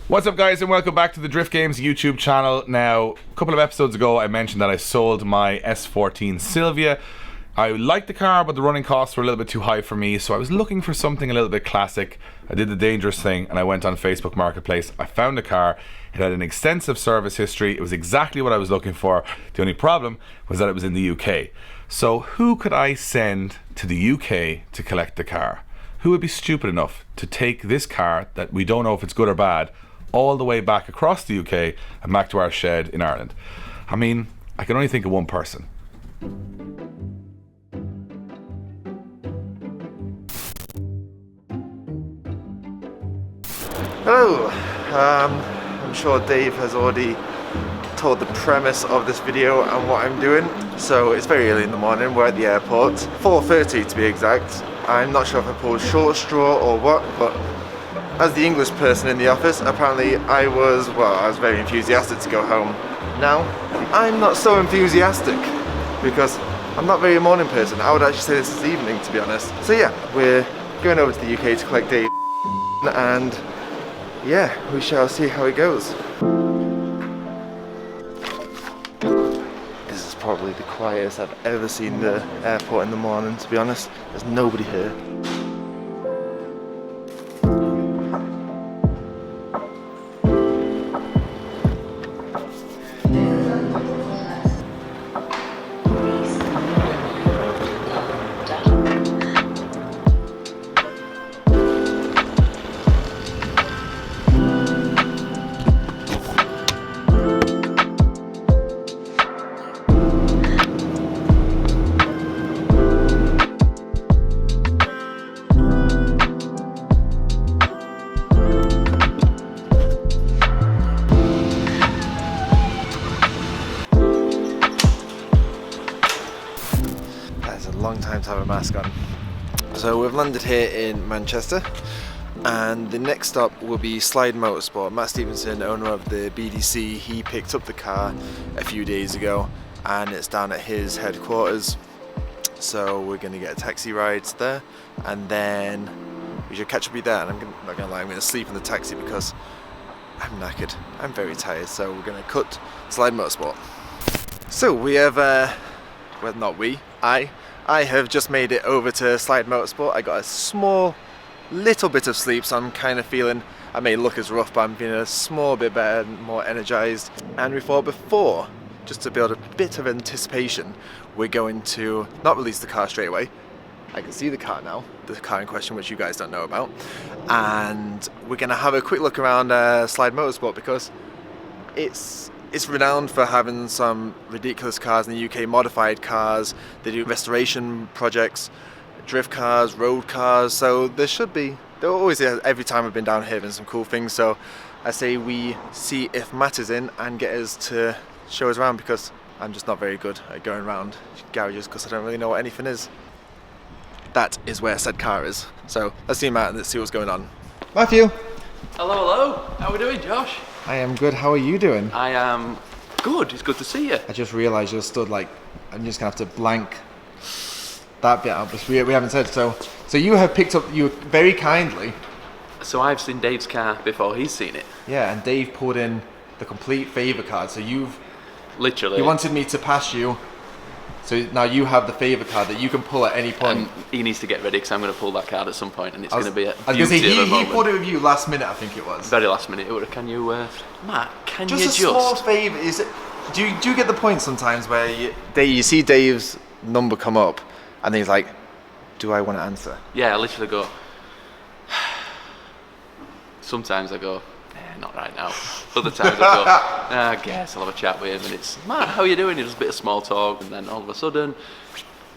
What's up guys, and welcome back to the Drift Games YouTube channel. Now, a couple of episodes ago I mentioned that I sold my S14 Silvia. I liked the car, but the running costs were a little bit too high for me, so I was looking for something a little bit classic. I did the dangerous thing and I went on Facebook Marketplace. I found a car. It had an extensive service history. It was exactly what I was looking for. The only problem was that it was in the UK. So who could I send to the UK to collect the car? Who would be stupid enough to take this car that we don't know if it's good or bad all the way back across the UK and back to our shed in Ireland? I mean, I can only think of one person. Hello, I'm sure Dave has already told the premise of this video and what I'm doing. So it's very early in the morning, we're at the airport, 4:30 to be exact. I'm not sure if I pulled short straw or what, but as the English person in the office, apparently I was very enthusiastic to go home. Now, I'm not so enthusiastic because I'm not very a morning person. I would actually say this is evening, to be honest. So yeah, we're going over to the UK to collect Dave, and yeah, we shall see how it goes. This is probably the quietest I've ever seen the airport in the morning, to be honest. There's nobody here. Long time to have a mask on. So we've landed here in Manchester, and the next stop will be Slide Motorsport. Matt Stevenson, owner of the BDC, he picked up the car a few days ago and it's down at his headquarters. So we're going to get a taxi ride there and then we should catch up with you there. And not going to lie, I'm going to sleep in the taxi because I'm knackered. I'm very tired, so we're going to cut Slide Motorsport. So we have, well, not we, I have just made it over to Slide Motorsport. I got a little bit of sleep, so I'm kind of feeling, I may look as rough, but I'm feeling a small bit better, more energized. And we thought before, just to build a bit of anticipation, we're going to not release the car straight away. I can see the car now, the car in question, which you guys don't know about. And we're going to have a quick look around Slide Motorsport because it's renowned for having some ridiculous cars in the UK, modified cars. They do restoration projects, drift cars, road cars. So there always, every time I've been down here, been some cool things. So I say we see if Matt is in and get us to show us around because I'm just not very good at going around garages because I don't really know what anything is. That is where said car is. So let's see Matt and let's see what's going on. Matthew. Hello, hello. How are we doing, Josh? I am good. How are you doing? I am good. It's good to see you. I just realised you're stood like, I'm just gonna have to blank that bit out, but we haven't said so. So you have picked up, you very kindly. So I've seen Dave's car before he's seen it. Yeah, and Dave pulled in the complete favour card. So you've literally. He wanted me to pass you. So now you have the favour card that you can pull at any point. He needs to get ready because I'm going to pull that card at some point, and it's going to be a I was going to say, he moment. pulled it with you last minute, I think it was. Very last minute. Can you, Matt? Can you just a small favour? Is it? Do you get the point sometimes where you see Dave's number come up, and then he's like, "Do I want to answer?" Yeah, I literally go. Sometimes I go, not right now. Other times I go, I guess I'll have a chat with him, and it's, Matt, how are you doing? He does a bit of small talk, and then all of a sudden,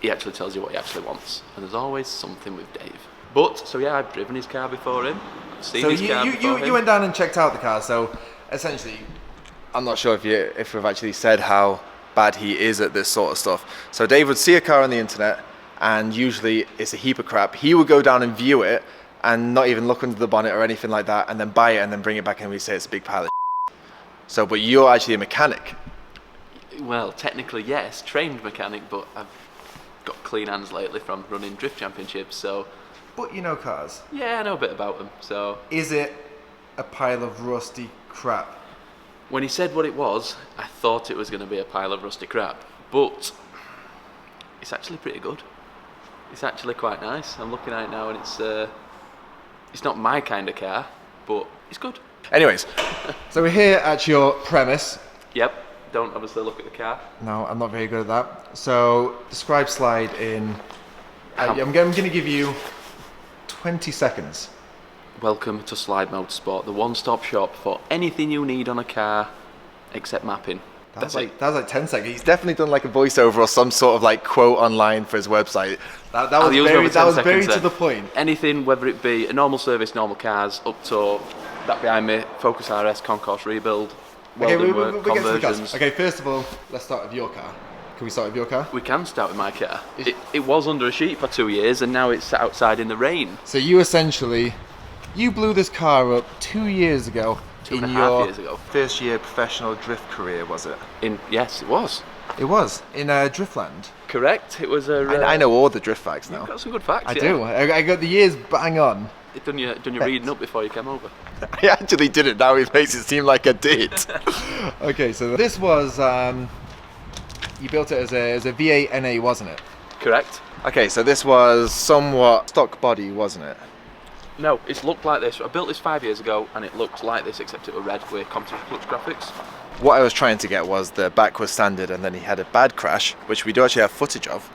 he actually tells you what he actually wants. And there's always something with Dave. But, so yeah, I've driven his car before him. I've seen his car before him. You went down and checked out the car, so essentially, I'm not sure if we've actually said how bad he is at this sort of stuff. So Dave would see a car on the internet, and usually it's a heap of crap. He would go down and view it, and not even look under the bonnet or anything like that, and then buy it and then bring it back and we say it's a big pile of shit. So, but you're actually a mechanic. Well, technically yes, trained mechanic, but I've got clean hands lately from running drift championships, so... But you know cars. Yeah, I know a bit about them, so... Is it a pile of rusty crap? When he said what it was, I thought it was going to be a pile of rusty crap, but it's actually pretty good. It's actually quite nice. I'm looking at it now, and it's not my kind of car, but it's good. Anyways, so we're here at your premise. Yep. Don't obviously look at the car. No, I'm not very good at that. So describe Slide in. I'm going to give you 20 seconds. Welcome to Slide Motorsport, the one-stop shop for anything you need on a car except mapping. That was like 10 seconds. He's definitely done like a voiceover or some sort of like quote online for his website. That was very to the point. Anything, whether it be a normal service, normal cars, up to that behind me, Focus RS, Concourse rebuild, welding work, conversions. Okay, first of all, let's start with your car. Can we start with your car? We can start with my car. It was under a sheet for 2 years, and now it's sat outside in the rain. So you blew this car up 2 years ago. 2.5 years ago. First year professional drift career, was it? Yes, it was. It was in Driftland. Correct. It was a. I know all the drift facts now. You've got some good facts. I do. I got the years bang on. You've done your reading up before you came over. I actually did it. Now it makes it seem like I did. Okay, so this was you built it as a V8 NA, wasn't it? Correct. Okay, so this was somewhat stock body, wasn't it? No, it's looked like this. I built this 5 years ago, and it looked like this, except it was red with Composite Flux graphics. What I was trying to get was the back was standard, and then he had a bad crash, which we do actually have footage of.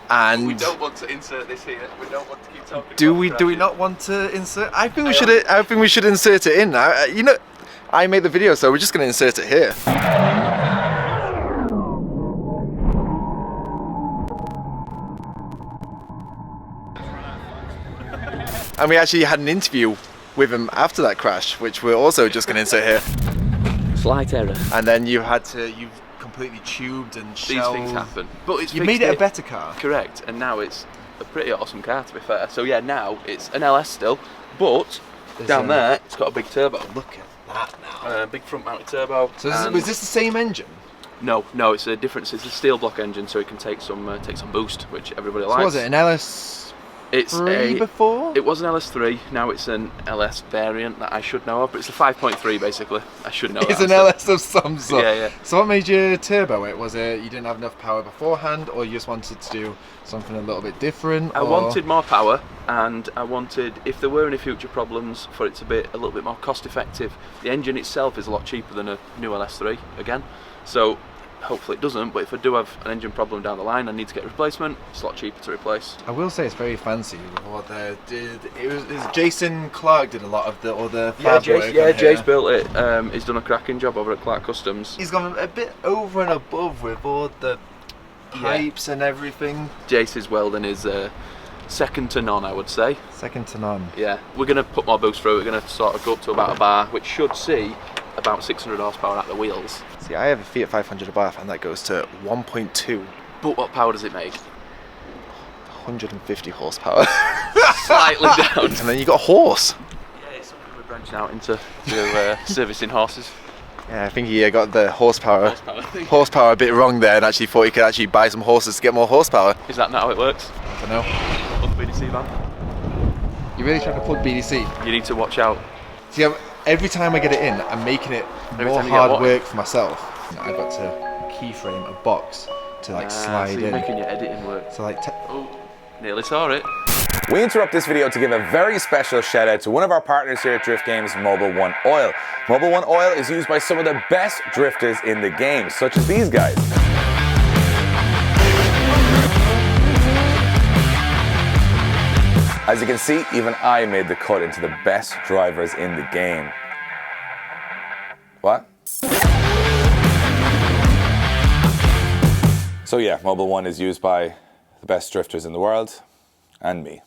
And we don't want to insert this here. We don't want to keep talking. Do we not want to insert? I think we should insert it in now. You know, I made the video, so we're just going to insert it here. And we actually had an interview with him after that crash, which we're also just going to insert here. Slight error. And then you've completely tubed and shelved. These things happen. But you made it a better car. Correct. And now it's a pretty awesome car, to be fair. So yeah, now it's an LS still, but down there it's got a big turbo. Look at that now. Big front mounted turbo. So was this the same engine? No, it's a different. It's a steel block engine, so it can take some boost, which everybody likes. So was it an LS? Before? It was an LS3, now it's an LS variant that I should know of, but it's a 5.3 basically. I should know It's that, an LS of some sort. Yeah. So what made you turbo it? Was it you didn't have enough power beforehand, or you just wanted to do something a little bit different? I wanted more power, and I wanted, if there were any future problems, for it to be a little bit more cost effective. The engine itself is a lot cheaper than a new LS3, again, so hopefully it doesn't, but if I do have an engine problem down the line, I need to get a replacement, it's a lot cheaper to replace. I will say it's very fancy. What they did, it was Jason Clark did a lot of the fab work. Jace built it. He's done a cracking job over at Clark Customs. He's gone a bit over and above with all the pipes and everything. Jace's welding is second to none, I would say. Second to none. Yeah, we're going to put more boost through. We're going to sort of go up to about a bar, which should see about 600 horsepower at the wheels. See, I have a Fiat 500 above, and that goes to 1.2. But what power does it make? 150 horsepower. Slightly down. And then you got a horse. Yeah, it's something we're branching out into servicing horses. Yeah, I think he got the horsepower a bit wrong there, and actually thought he could actually buy some horses to get more horsepower. Is that not how it works? I don't know. Plug BDC van. You're really trying to plug BDC? You need to watch out. See, every time I get it in, I'm making it more hard work for myself. I've got to keyframe a box to slide so in. You're making your editing work. So oh, nearly saw it. We interrupt this video to give a very special shout out to one of our partners here at Drift Games, Mobil 1 Oil. Mobil 1 Oil is used by some of the best drifters in the game, such as these guys. As you can see, even I made the cut into the best drivers in the game. What? So yeah, Mobil 1 is used by the best drifters in the world, and me.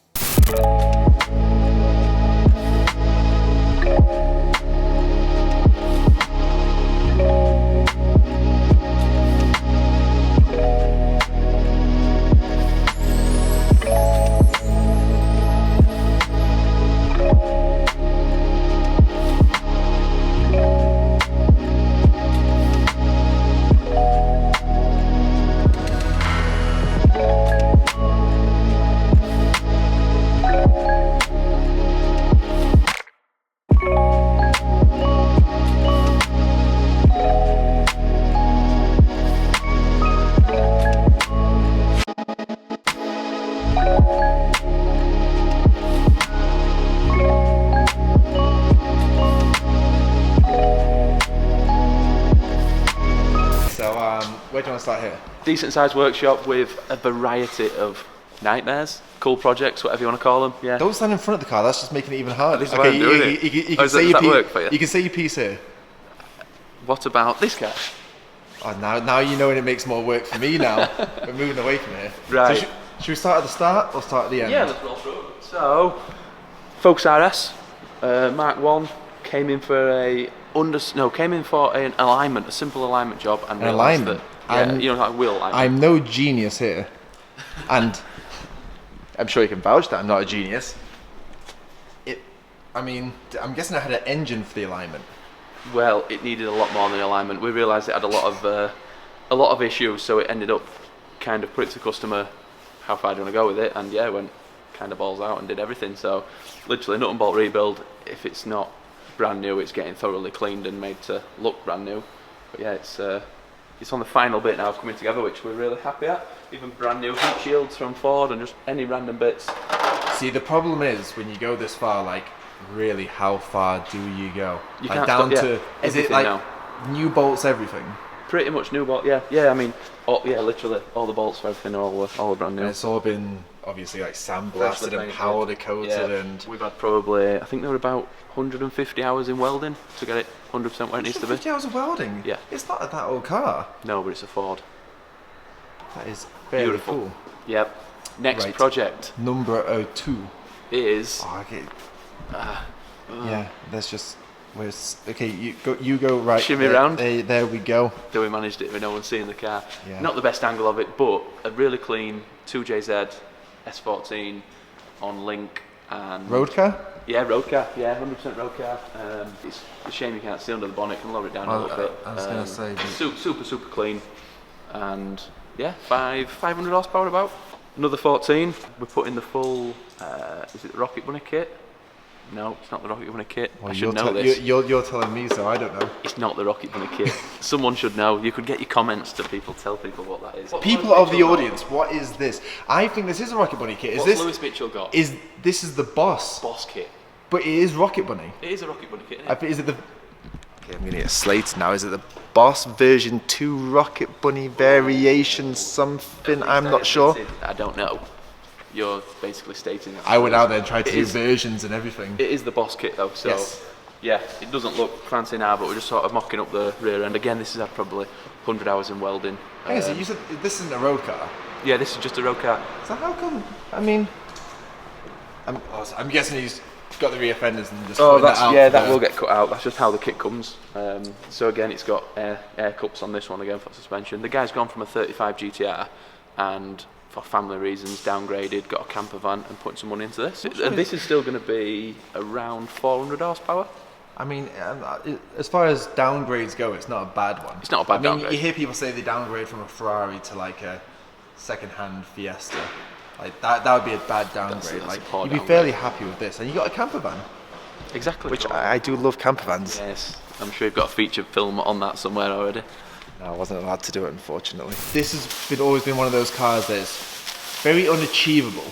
Where do you want to start here? Decent sized workshop with a variety of nightmares, cool projects, whatever you want to call them. Yeah. Don't stand in front of the car. That's just making it even harder. This is why I'm doing it. You Oh, can say does your that work for you? You can say your piece here. What about this car? Oh, now you know, and it makes more work for me now. We're moving away from here. Right. So should we start at the start or start at the end? Yeah, let's roll through. So, Focus RS Mark 1 came in for an alignment, a simple alignment job, and An realised alignment? that, yeah, you know, like wheel alignment. I'm no genius here, and I'm sure you can vouch that I'm not a genius. I'm guessing I had an engine for the alignment. Well, it needed a lot more than the alignment. We realised it had a lot of issues, so it ended up kind of put it to the customer, how far do you want to go with it? And yeah, went kind of balls out and did everything. So literally nut and bolt rebuild. If it's not brand new, it's getting thoroughly cleaned and made to look brand new. But yeah, it's on the final bit now of coming together, which we're really happy at. Even brand new heat shields from Ford and just any random bits. See, the problem is when you go this far, like, really, how far do you go? You like can't down stop, to yeah, is it everything like now. new bolts, everything? Pretty much new bolt, yeah. I mean, literally all the bolts for everything are all brand new. And it's all been obviously like sandblasted and powder coated, and we've had probably, I think there were about 150 hours in welding to get it 100% where it needs to be. 50 hours of welding. Yeah. It's not that old car. No, but it's a Ford. That is very Beautiful. cool. Yep. Next Right. project Number 02. is Oh, okay. Yeah, that's just. Okay, you go right. Shimmy there, round. There we go. that we managed it with no one seeing the car. Yeah. Not the best angle of it, but a really clean 2JZ S14 on link and Road car? Yeah, road car. Yeah, 100% road car. It's a shame you can't see under the bonnet. Can lower it down a little bit. I was gonna say, but- super clean, and yeah, 500 horsepower about. Another 14. We put in the full. Is it the Rocket Bunny kit? No, it's not the Rocket Bunny kit. Well, I should know this. You're telling me, so I don't know. It's not the Rocket Bunny kit. Someone should know. You could get your comments to people, tell people what that is. People of the audience, what is this? I think this is a Rocket Bunny kit. Is What's this Lewis Mitchell got? This is the boss? Boss kit. But it is Rocket Bunny. It is a Rocket Bunny kit, isn't I it? think is it the? Okay, I'm gonna get slated now. Is it the Boss version 2 Rocket Bunny variation something? I'm not sure. I don't know. You're basically stating that. I went out there and tried to It do is- versions and everything. It is the Boss kit though, so Yes. yeah, it doesn't look fancy now, but we're just sort of mocking up the rear end. Again, this has had probably 100 hours in welding. Hang on, so you said this isn't a road car. Yeah, this is just a road car. So how come? I mean, I'm guessing he's got the rear fenders and just. Oh, putting that's that out that for- will get cut out. That's just how the kit comes. So again, it's got air cups on this one again for suspension. The guy's gone from a 35 GTR and for family reasons downgraded, got a camper van and put some money into this. And this is still going to be around 400 horsepower. I mean, as far as downgrades go, it's not a bad one. It's not a bad I mean, downgrade. You hear people say they downgrade from a Ferrari to like a second-hand Fiesta. Like that would be a bad downgrade. that's a Like poor you'd be downgrade. fairly happy with this, and you got a camper van, Exactly. which I do love camper vans. Yes, I'm sure you've got a feature film on that somewhere already. No, I wasn't allowed to do it, unfortunately. This has always been one of those cars that's very unachievable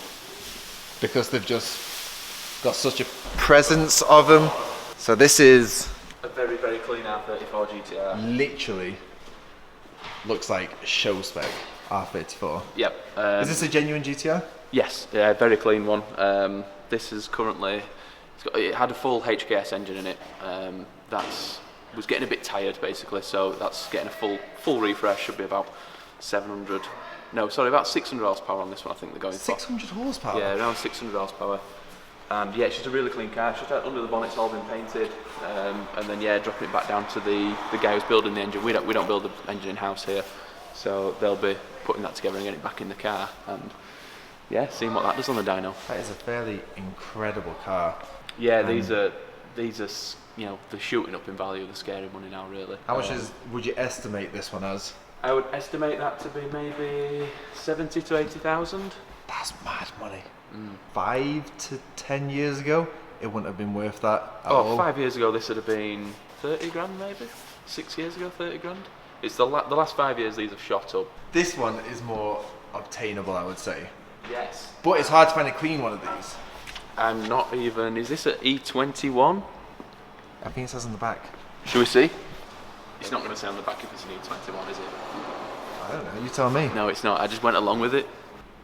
because they've just got such a presence of them. So this is A very clean R34 GTR. literally looks like show spec R34. Yep. Is this a genuine GTR? Yes, yeah, very clean one. This is currently, it had a full HKS engine in it. Was getting a bit tired basically, so that's getting a full refresh. Should be about 600 horsepower on this one. I think they're going for. 600 horsepower? Yeah, around 600 horsepower. And yeah, it's just a really clean car. It's just under the bonnet's all been painted, and then yeah, dropping it back down to the guy who's building the engine. We don't build the engine in house here, so they'll be putting that together and getting it back in the car. And yeah, seeing what that does on the dyno. That is a fairly incredible car. Yeah, these are they're shooting up in value. They're scary money now, really. How much would you estimate this one as? I would estimate that to be maybe 70 to 80,000. That's mad money. 5 to 10 years ago, it wouldn't have been worth that at all. 5 years ago, this would have been 30 grand maybe. 6 years ago, 30 grand. It's the last 5 years these have shot up. This one is more obtainable, I would say. Yes. But it's hard to find a clean one of these. I'm not even. Is this an E21? I think it says on the back. Should we see? It's not going to say on the back if it's an E21, is it? I don't know, you tell me. No, it's not. I just went along with it.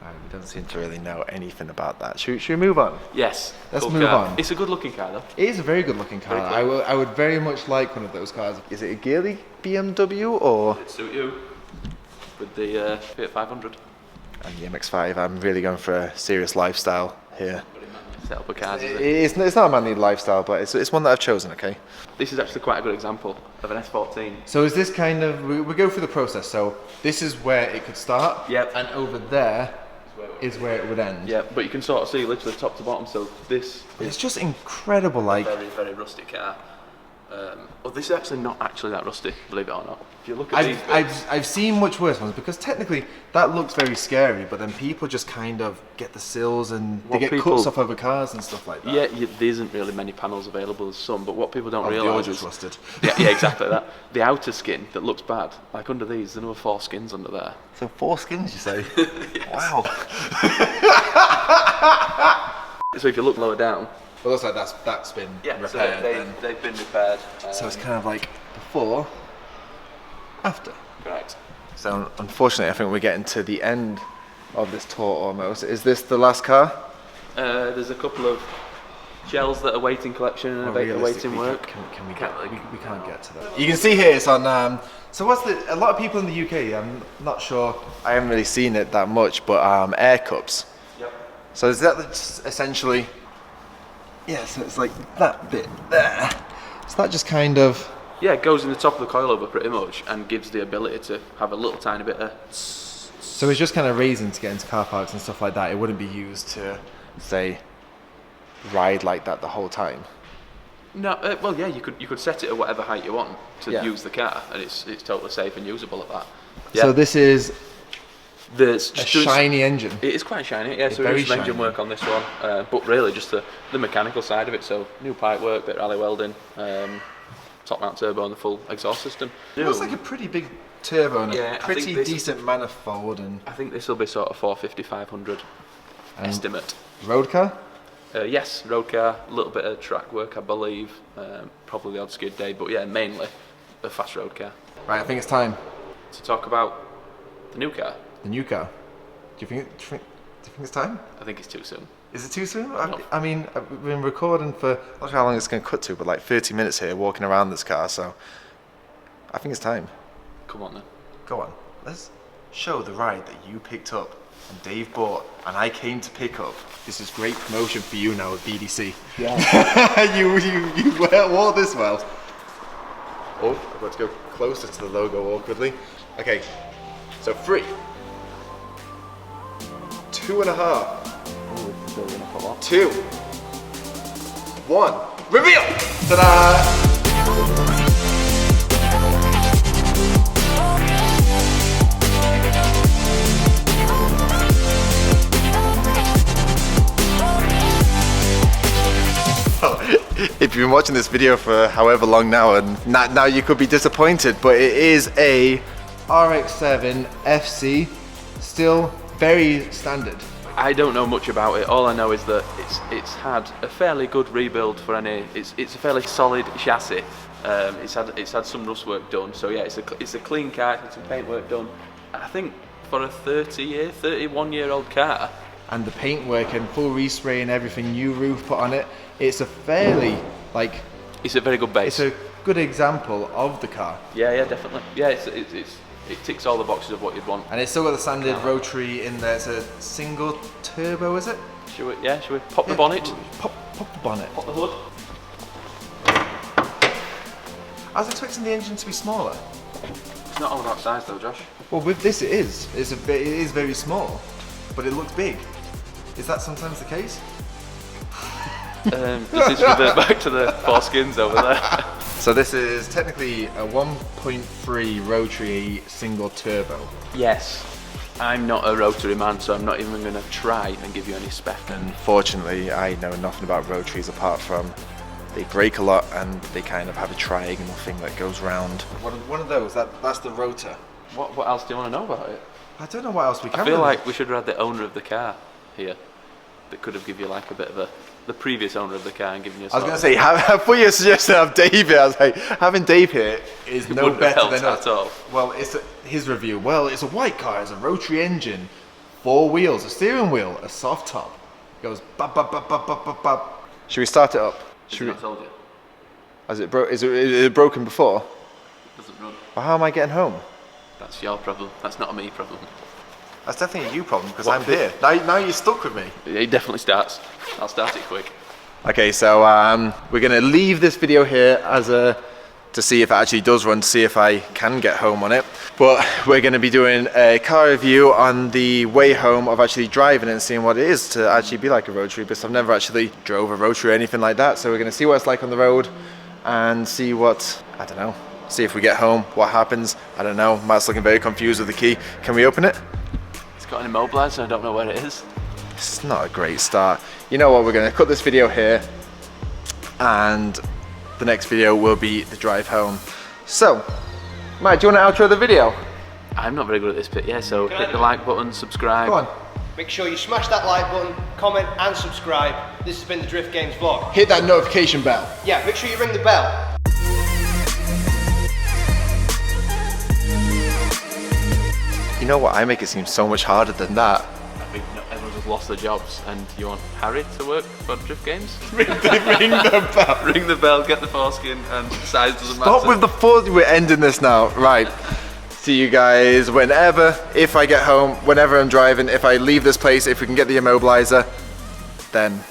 We don't seem to really know anything about that. Should we move on? Yes. Let's cool move car. on. It's a good looking car though. It is a very good looking car. Very cool. I would very much like one of those cars. Is it a Geely BMW or? It suit you with the Fiat 500. And the MX-5. I'm really going for a serious lifestyle here. Set up a car, is it? It's not a man-made lifestyle, but it's one that I've chosen, okay? This is actually quite a good example of an S14. So is this kind of, we go through the process, so this is where it could start, Yep. and over there is where it would end. Yeah, but you can sort of see literally top to bottom, so this It's just incredible, like, very, very rusty car. Well, this is actually not actually that rusty, believe it or not. If you look at these bits, I've seen much worse ones, because technically that looks very scary, but then people just kind of get the sills and What they get people- cuts off over cars and stuff like that. yeah, there isn't really many panels available as some, but what people don't They're all realise just is rusted. yeah, exactly that. The outer skin that looks bad, like under these, there's another 4 skins under there. So 4 skins, you say? Wow. So if you look lower down, It looks like that's been repaired. so then. they've been repaired. So it's kind of like before, after. Correct. So unfortunately, I think we're getting to the end of this tour almost. Is this the last car? There's a couple of shells that are waiting collection and awaiting work. Can we Can't get? really- We can't get to that. You can see here it's on. So what's the? A lot of people in the UK. I'm not sure. I haven't really seen it that much, but air cups. Yep. So is that just essentially? Yeah. So it's like that bit there. So that just kind of. Yeah, it goes in the top of the coilover pretty much and gives the ability to have a little tiny bit of. So it's just kind of raising to get into car parks and stuff like that. It wouldn't be used to, say, ride like that the whole time. No, well, yeah, you could set it at whatever height you want to Yeah. use the car, and it's totally safe and usable at that. Yeah. So this is There's a just doing shiny engine. It is quite shiny, yeah. So very there's some engine shiny. work on this one, but really just the mechanical side of it. So new pipe work, bit of rally welding, top mount turbo, and the full exhaust system. It looks like a pretty big turbo and Yeah, I a think pretty this- decent manifold and I think this will be sort of 450, 500 estimate. road car. Yes, road car, a little bit of track work, I believe, probably the odd skid day, but yeah, mainly a fast road car. Right, I think it's time. To talk about the new car, The new car. Do you think it's time? I think it's too soon. Is it too soon? No. I mean, we've been recording for not sure how long it's going to cut to, but like 30 minutes here walking around this car, so I think it's time. Come on then. Go on, let's show the ride that you picked up and Dave bought and I came to pick up. This is great promotion for you now with BDC. Yeah. you wore this well. Oh, I've got to go closer to the logo awkwardly. Okay, so 3, 2.5, 2, 1, reveal! Ta-da! If you've been watching this video for however long now, and now you could be disappointed, but it is a RX7 FC, still very standard. I don't know much about it. All I know is that it's had a fairly good rebuild for any. It's a fairly solid chassis. It's had some rust work done. So yeah, it's a clean car. It's had some paint work done. I think for a 31-year-old car. And the paintwork and full respray and everything, new roof put on it. It's a fairly It's a very good base. it's a good example of the car. Yeah, definitely. Yeah, it ticks all the boxes of what you'd want. And it's still got the standard rotary in there. It's a single turbo, is it? Should we pop the bonnet? Pop the bonnet. Pop the hood? I was expecting the engine to be smaller. It's not all about size though, Josh. Well, with this it is. It is very small, but it looks big. Is that sometimes the case? This is back to the 4 skins over there. So this is technically a 1.3 rotary single turbo. Yes. I'm not a rotary man, so I'm not even going to try and give you any spec. Unfortunately, I know nothing about rotaries apart from they break a lot and they kind of have a triangle thing that goes round. One of those, that's the rotor. What else do you want to know about it? I don't know what else we can. I feel like we should have had the owner of the car here. That could have given you like a bit of the previous owner of the car and given you a I was going to say, before you suggested have Dave here, I was like, having Dave here is no wouldn't have better helped than us. at all. Well, his review? Well, it's a white car, it's a rotary engine, 4 wheels, a steering wheel, a soft top. It goes bop, bop, bop, bop, bop, bop, bop. Should we start it up? Should I told you? Is it broken before? It doesn't run. Well, how am I getting home? That's your problem. That's not a me problem. That's definitely a you problem because I'm here. Now you're stuck with me. It definitely starts. I'll start it quick. Okay, so we're gonna leave this video here to see if it actually does run, to see if I can get home on it. But we're gonna be doing a car review on the way home of actually driving it and seeing what it is to actually be like a rotary, because I've never actually drove a rotary or anything like that. So we're gonna see what it's like on the road and see what, I don't know, see if we get home, what happens. I don't know, Matt's looking very confused with the key. Can we open it? It's got an immobilizer, I don't know where it is. It's not a great start. You know what, we're gonna cut this video here and the next video will be the drive home. So, Matt, do you want to outro the video? I'm not very good at this bit, yeah, so hit the like button, subscribe. Go on. Make sure you smash that like button, comment and subscribe. This has been the Drift Games vlog. Hit that notification bell. Yeah, make sure you ring the bell. You know what, I make it seem so much harder than that. I think everyone's just lost their jobs, and you want Harry to work for Drift Games? Ring the bell. Ring the bell, get the foreskin, and size doesn't matter. Stop with the four, we're ending this now. Right. See you guys whenever, if I get home, whenever I'm driving, if I leave this place, if we can get the immobilizer, then